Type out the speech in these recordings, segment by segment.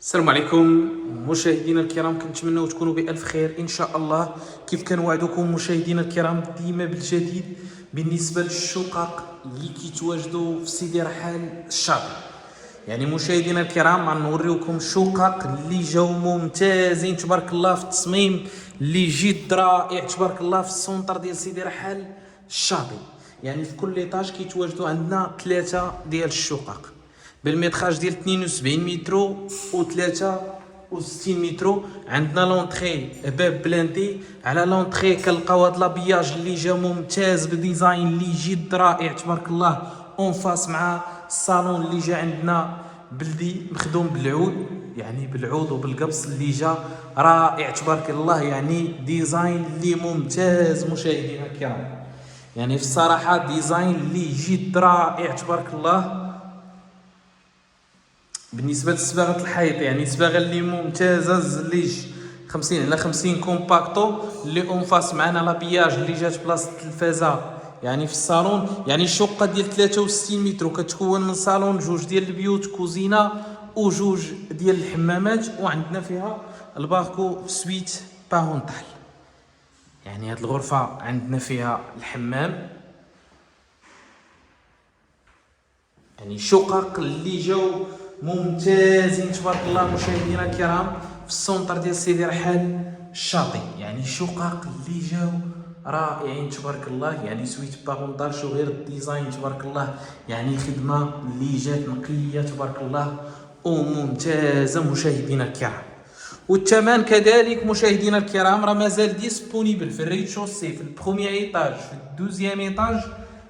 السلام عليكم مشاهدينا الكرام، كنتمنوا تكونوا بألف خير إن شاء الله. كيف كنوعدكم مشاهدينا الكرام ديما بالجديد بالنسبة للشقق اللي كيتواجدوا في سيدي رحال الشاطئ. يعني مشاهدينا الكرام غنوريوكم شقق اللي جاو ممتازين تبارك الله في التصميم اللي جد رائع تبارك الله في السونتر ديال سيدي رحال الشاطئ. يعني في كل ايطاج كيتواجدوا عندنا 3 ديال الشقق بالمتراج ديال 72 متر و 63 متر. عندنا لونطري باب بلاندي. على لونطري كنلقاو هاد لابياج اللي جا ممتاز بديزاين اللي جد رائع تبارك الله اون فاس مع الصالون اللي جا عندنا بلدي مخدوم بالعود، يعني بالعود وبالقبص اللي جا رائع تبارك الله. يعني ديزاين اللي ممتاز مشاهدينا الكرام، يعني في الصراحه ديزاين اللي جد رائع تبارك الله. بالنسبه لصباغه الحيط يعني صباغه اللي ممتازه، الزليج 50 على 50 كومباكتو اللي اون فاس معنا لابياج اللي جات بلاصه التلفازه يعني في الصالون. يعني الشقه ديال 63 متر كتكون من صالون، جوج ديال البيوت، كوزينه وجوج ديال الحمامات، وعندنا فيها الباركو سويت بارونتال. يعني هاد الغرفه عندنا فيها الحمام. يعني شقق اللي جاو ممتازين تبارك الله مشاهدينا الكرام في السونتر ديال سيدي رحال الشاطئ. يعني شقق اللي جاو رائعين تبارك الله. يعني سويت بارونتال، شو غير الديزاين تبارك الله، يعني خدمه اللي جات نقيه تبارك الله وممتازه مشاهدينا الكرام. والثمن كذلك مشاهدينا الكرام راه مازال ديسپونيبل في الريد شوسي، في البروميير ايطاج، في الدوزيام ايطاج،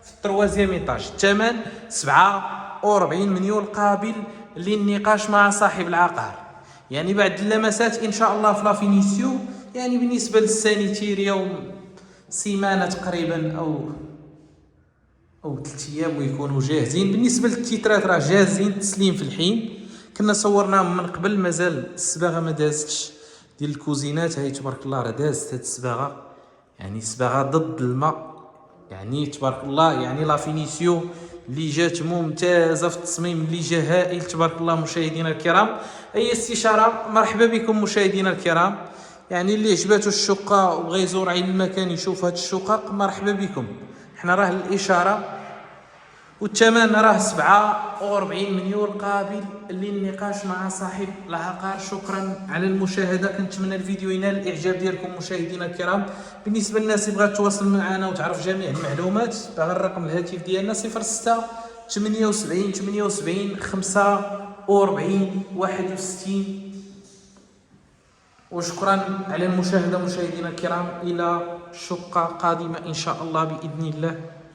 في التروازيام ايطاج. الثمن 47 مليون قابل للنقاش مع صاحب العقار. يعني بعد اللمسات ان شاء الله في لافينيسيو. يعني بالنسبه للسانيتير يوم سيمانه تقريبا او 3 ايام ويكونوا جاهزين. بالنسبه للتيترات راه جاهزين التسليم في الحين، كنا صورناهم من قبل، مازال الصباغه ما دازتش ديال الكوزينات. هاي تبارك الله راه دازت هاد الصباغه، يعني صباغه ضد الماء يعني تبارك الله. يعني لافينيسيو اللي جات ممتازه في التصميم اللي جا هائل تبارك الله مشاهدينا الكرام. اي استشاره مرحبا بكم مشاهدينا الكرام. يعني اللي عجباتو الشقه وبغى يزور عين المكان يشوف هاد الشقق مرحبا بكم. حنا راه الاشاره والثمن راه 47 مليون قابل للنقاش مع صاحب العقار. شكرا على المشاهده، كنتمنى الفيديو ينال الاعجاب ديالكم مشاهدينا الكرام. بالنسبه للناس اللي بغات تواصل معنا وتعرف جميع المعلومات باغي الرقم الهاتف ديالنا 06 78 45 61. وشكرا على المشاهده مشاهدينا الكرام، الى شقه قادمه ان شاء الله باذن الله.